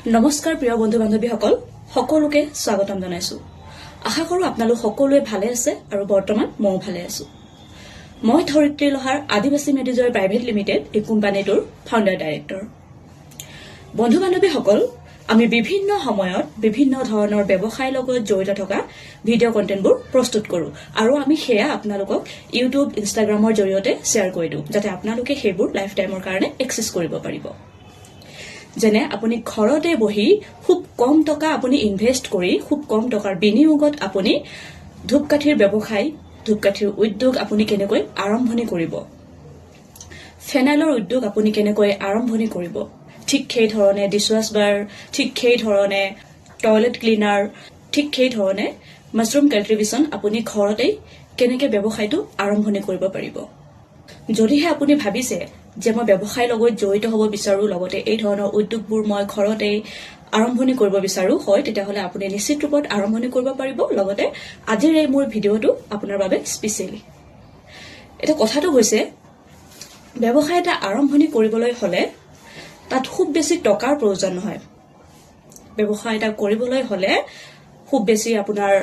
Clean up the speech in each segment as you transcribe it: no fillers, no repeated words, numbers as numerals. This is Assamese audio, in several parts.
নমস্কাৰ প্ৰিয় বন্ধু বান্ধৱীসকল সকলোকে স্বাগতম জনাইছো। আশা কৰো আপোনালোক সকলোৱে ভালে আছে আৰু বৰ্তমান ময়ো ভালে আছো। মই ধৰিত্ৰী লোহাৰ আদিবাসী মেডিজৰ প্ৰাইভেট লিমিটেড এই কোম্পানীটোৰ ফাউণ্ডাৰ ডাইৰেক্টৰ। বন্ধু বান্ধৱীসকল, আমি বিভিন্ন সময়ত বিভিন্ন ধৰণৰ ব্যৱসায়ৰ লগত জড়িত থকা ভিডিঅ' কণ্টেণ্টবোৰ প্ৰস্তুত কৰোঁ আৰু আমি সেয়া আপোনালোকক ইউটিউব ইনষ্টাগ্ৰামৰ জৰিয়তে শ্বেয়াৰ কৰি দিওঁ যাতে আপোনালোকে সেইবোৰ লাইফ টাইমৰ কাৰণে এক্সেছ কৰিব পাৰিব। যেনে আপুনি ঘৰতে বহি খুব কম টকা আপুনি ইনভেষ্ট কৰি খুব কম টকাৰ বিনিয়োগত আপুনি ধূপকাঠিৰ ব্যৱসায় ধূপকাঠিৰ উদ্যোগ আপুনি কেনেকৈ আৰম্ভণি কৰিব, ফেনাইলৰ উদ্যোগ আপুনি কেনেকৈ আৰম্ভণি কৰিব, ঠিক সেই ধৰণে ডিছৱাছ বাৰ, ঠিক সেই ধৰণে টয়লেট ক্লিনাৰ, ঠিক সেই ধৰণে মাছৰুম কাল্টিভেশ্যন আপুনি ঘৰতেই কেনেকৈ ব্যৱসায়টো আৰম্ভণি কৰিব পাৰিব। যদিহে আপুনি ভাবিছে যে মই ব্যৱসায়ৰ লগত জড়িত হ'ব বিচাৰো, লগতে এই ধৰণৰ উদ্যোগবোৰ মই ঘৰতেই আৰম্ভণি কৰিব বিচাৰো, হয় তেতিয়াহ'লে আপুনি নিশ্চিত ৰূপত আৰম্ভণি কৰিব পাৰিব। লগতে আজিৰ এই মোৰ ভিডিঅ'টো আপোনাৰ বাবে স্পেচিয়েলি। এটা কথাটো হৈছে, ব্যৱসায় এটা আৰম্ভণি কৰিবলৈ হ'লে তাত খুব বেছি টকাৰ প্ৰয়োজন নহয়। ব্যৱসায় এটা কৰিবলৈ হ'লে খুব বেছি আপোনাৰ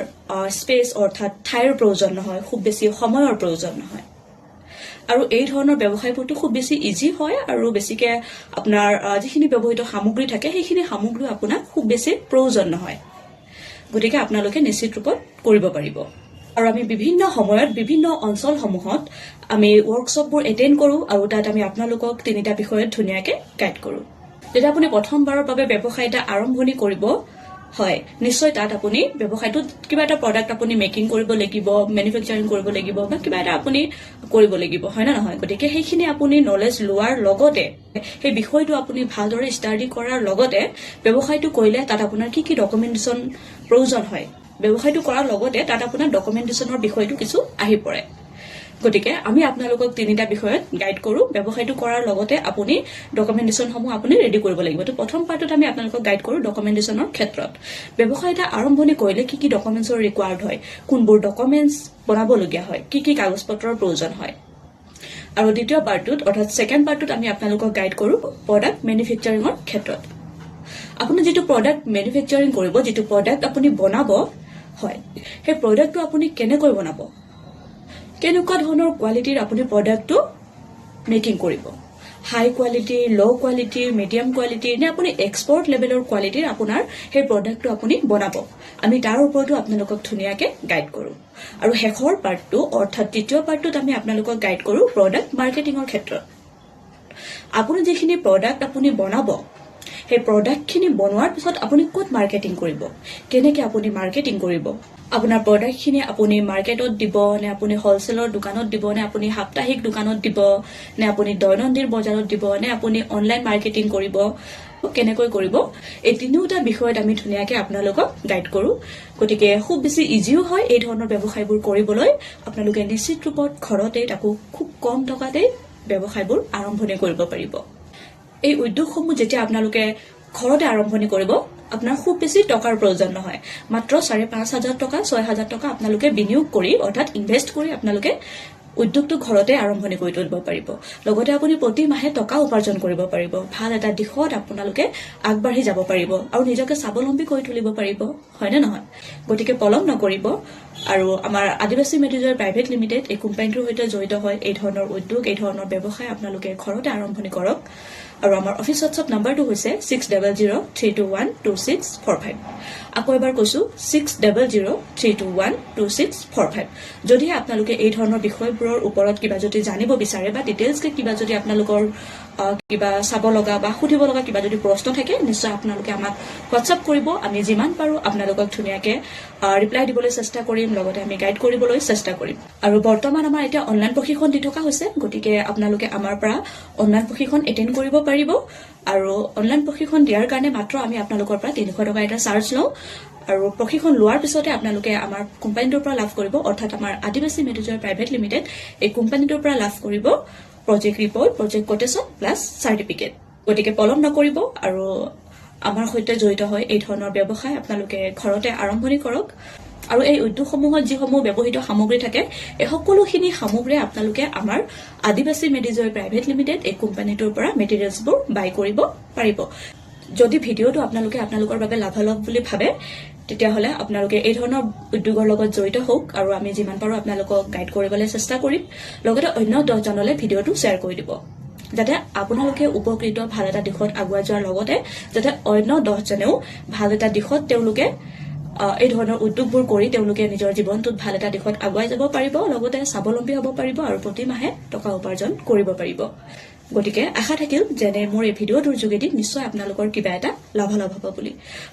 স্পেচ অৰ্থাৎ ঠাইৰ প্ৰয়োজন নহয়, খুব বেছি সময়ৰ প্ৰয়োজন নহয়। আৰু এই ধৰণৰ ব্যৱসায়বোৰটো খুব বেছি ইজি হয় আৰু বেছিকে আপোনাৰ যিখিনি ব্যৱহৃত সামগ্ৰী থাকে সেইখিনি সামগ্ৰী আপোনাক খুব বেছি প্ৰয়োজন নহয়। গতিকে আপোনালোকে নিশ্চিত ৰূপত কৰিব পাৰিব। আৰু আমি বিভিন্ন সময়ত বিভিন্ন অঞ্চলসমূহত আমি ৱৰ্কশ্বপবোৰ এটেণ্ড কৰোঁ আৰু তাত আমি আপোনালোকক তিনিটা বিষয়ত ধুনীয়াকৈ গাইড কৰোঁ। যেতিয়া আপুনি প্ৰথমবাৰৰ বাবে ব্যৱসায় এটা আৰম্ভণি কৰিব, হয় নিশ্চয় তাত আপুনি ব্যৱসায়টোত কিবা এটা প্ৰডাক্ট আপুনি মেকিং কৰিব লাগিব, মেনুফেকচাৰিং কৰিব লাগিব বা কিবা এটা আপুনি কৰিব লাগিব, হয় নে নহয়? গতিকে সেইখিনি আপুনি নলেজ লোৱাৰ লগতে সেই বিষয়টো আপুনি ভালদৰে ষ্টাডি কৰাৰ লগতে ব্যৱসায়টো কৰিলে তাত আপোনাৰ কি কি ডকুমেণ্টেশ্যন প্ৰয়োজন হয়, ব্যৱসায়টো কৰাৰ লগতে তাত আপোনাৰ ডকুমেণ্টেশ্যনৰ বিষয়টো কিছু আহি পৰে। গতিকে আমি আপোনালোকক তিনিটা বিষয়ত গাইড কৰোঁ। ব্যৱসায়টো কৰাৰ লগতে আপুনি ডকুমেণ্টেশ্যনসমূহ আপুনি ৰেডি কৰিব লাগিব। তো প্ৰথম পাৰ্টত আমি আপোনালোকক গাইড কৰোঁ ডকুমেণ্টেশ্যনৰ ক্ষেত্ৰত। ব্যৱসায় এটা আৰম্ভণি কৰিলে কি কি ডকুমেণ্টছৰ ৰিকুৱাৰ্ড হয়, কোনবোৰ ডকুমেণ্টছ বনাবলগীয়া হয়, কি কি কাগজ পত্ৰৰ প্ৰয়োজন হয়। আৰু দ্বিতীয় পাৰ্টটোত অৰ্থাৎ ছেকেণ্ড পাৰ্টটোত আমি আপোনালোকক গাইড কৰোঁ প্ৰডাক্ট মেনুফেকচাৰিঙৰ ক্ষেত্ৰত। আপুনি যিটো প্ৰডাক্ট মেনুফেকচাৰিং কৰিব, যিটো প্ৰডাক্ট আপুনি বনাব, হয় সেই প্ৰডাক্টটো আপুনি কেনেকৈ বনাব, কেনেকুৱা ধৰণৰ কোৱালিটিৰ আপুনি প্ৰডাক্টটো মেকিং কৰিব, হাই কোৱালিটিৰ, ল' কোৱালিটিৰ, মিডিয়াম কোৱালিটিৰ নে আপুনি এক্সপৰ্ট লেভেলৰ কোৱালিটিৰ আপোনাৰ সেই প্ৰডাক্টটো আপুনি বনাব, আমি তাৰ ওপৰতো আপোনালোকক ধুনীয়াকৈ গাইড কৰোঁ। আৰু শেষৰ পাৰ্টটো অৰ্থাৎ তৃতীয় পাৰ্টটোত আমি আপোনালোকক গাইড কৰোঁ প্ৰডাক্ট মাৰ্কেটিঙৰ ক্ষেত্ৰত। আপুনি যিখিনি প্ৰডাক্ট আপুনি বনাব, সেই প্ৰডাক্টখিনি বনোৱাৰ পিছত আপুনি ক'ত মাৰ্কেটিং কৰিব, কেনেকৈ আপুনি মাৰ্কেটিং কৰিব, আপোনাৰ প্ৰডাক্টখিনি আপুনি মাৰ্কেটত দিব নে আপুনি হ'লচেলৰ দোকানত দিব নে আপুনি সাপ্তাহিক দোকানত দিব নে আপুনি দৈনন্দিন বজাৰত দিব নে আপুনি অনলাইন মাৰ্কেটিং কৰিব, কেনেকৈ কৰিব, এই তিনিওটা বিষয়ত আমি ধুনীয়াকৈ আপোনালোকক গাইড কৰোঁ। গতিকে খুব বেছি ইজিও হয় এই ধৰণৰ ব্যৱসায়বোৰ কৰিবলৈ। আপোনালোকে নিশ্চিত ৰূপত ঘৰতে তাকো খুব কম টকাতেই ব্যৱসায়বোৰ আৰম্ভণি কৰিব পাৰিব। এই উদ্যোগসমূহ যেতিয়া আপোনালোকে ঘৰতে আৰম্ভণি কৰিব, আপোনাৰ খুব বেছি টকাৰ প্ৰয়োজন নহয়। মাত্ৰ 5,500 টকা 6,000 টকা আপোনালোকে বিনিয়োগ কৰি অৰ্থাৎ ইনভেষ্ট কৰি আপোনালোকে উদ্যোগটো ঘৰতে আৰম্ভণি কৰি তুলিব পাৰিব। লগতে আপুনি প্ৰতি মাহে টকা উপাৰ্জন কৰিব পাৰিব, ভাল এটা দিশত আপোনালোকে আগবাঢ়ি যাব পাৰিব আৰু নিজকে স্বাৱলম্বী কৰি তুলিব পাৰিব, হয়নে নহয়? গতিকে পলম নকৰিব আৰু আমাৰ আদিবাসী মেডিজৰ প্ৰাইভেট লিমিটেড এই কোম্পানীটোৰ সৈতে জড়িত হয় এই ধৰণৰ উদ্যোগ, এই ধৰণৰ ব্যৱসায় আপোনালোকে ঘৰতে আৰম্ভণি কৰক। আৰু আমাৰ অফিচ হোৱাটছআপ নাম্বাৰটো হৈছে 6003212645। আকৌ এবাৰ কৈছোঁ 6003212645। যদিহে আপোনালোকে এই ধৰণৰ বিষয়বোৰৰ ওপৰত কিবা যদি জানিব বিচাৰে বা ডিটেইলছকে কিবা যদি আপোনালোকৰ কিবা চাব লগা বা সুধিব লগা কিবা যদি প্ৰশ্ন থাকে, নিশ্চয় আপোনালোকে আমাক হোৱাটছআপ কৰিব। আমি যিমান পাৰোঁ আপোনালোকক ধুনীয়াকৈ ৰিপ্লাই দিবলৈ চেষ্টা কৰিম, লগতে আমি গাইড কৰিবলৈ চেষ্টা কৰিম। আৰু বৰ্তমান আমাৰ এতিয়া অনলাইন প্ৰশিক্ষণ দি থকা হৈছে, গতিকে আপোনালোকে আমাৰ পৰা অনলাইন প্ৰশিক্ষণ এটেণ্ড কৰিব পাৰিব। আৰু অনলাইন প্ৰশিক্ষণ দিয়াৰ কাৰণে মাত্ৰ আমি আপোনালোকৰ পৰা 300 টকা এটা চাৰ্জ লওঁ। আৰু প্ৰশিক্ষণ লোৱাৰ পিছতে আপোনালোকে আমাৰ কোম্পানীটোৰ পৰা লাভ কৰিব, অৰ্থাৎ আমাৰ আদিবাসী মেডিজৰ প্ৰাইভেট লিমিটেড এই কোম্পানীটোৰ পৰা লাভ কৰিব project report, project quotation plus certificate. গতিকে পলম নকৰিব আৰু আমাৰ সৈতে জড়িত হয় এই ধৰণৰ ব্যৱসায় আপোনালোকে ঘৰতে আৰম্ভণি কৰক। আৰু এই উদ্যোগসমূহত যিসমূহ ব্যৱহৃত সামগ্ৰী থাকে, এই সকলোখিনি সামগ্ৰী আপোনালোকে আমাৰ আদিবাসী মেডিজৰ প্ৰাইভেট লিমিটেড এই কোম্পানীটোৰ পৰা মেটেৰিয়েলছবোৰ বাই কৰিব পাৰিব। যদি ভিডিঅ'টো আপোনালোকৰ বাবে লাভালাভ বুলি ভাবে তেতিয়াহ'লে আপোনালোকে এই ধৰণৰ উদ্যোগৰ লগত জড়িত হওক আৰু আমি যিমান পাৰোঁ আপোনালোকক গাইড কৰিবলৈ চেষ্টা কৰিম লগতে অন্য 10 জনলৈ ভিডিঅ'টো শ্বেয়াৰ কৰি দিব যাতে আপোনালোকে উপকৃত ভাল এটা দিশত আগুৱাই যোৱাৰ লগতে যাতে অন্য 10 জনেও ভাল এটা দিশত তেওঁলোকে এই ধৰণৰ উদ্যোগবোৰ কৰি তেওঁলোকে নিজৰ জীৱনটোত ভাল এটা দিশত আগুৱাই যাব পাৰিব লগতে স্বাৱলম্বী হ'ব পাৰিব আৰু প্ৰতি মাহে টকা উপাৰ্জন কৰিব পাৰিব গতিকে আশা থাকিল যেনে মোৰ এই ভিডিঅ'টোৰ যোগেদি নিশ্চয় আপোনালোকৰ কিবা এটা লাভালাভ হ'ব বুলি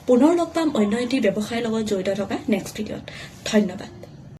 পুনৰ লগ পাম অন্য এটি ব্যৱসায়ৰ লগত জড়িত থকা নেক্সট ভিডিঅ'ত ধন্যবাদ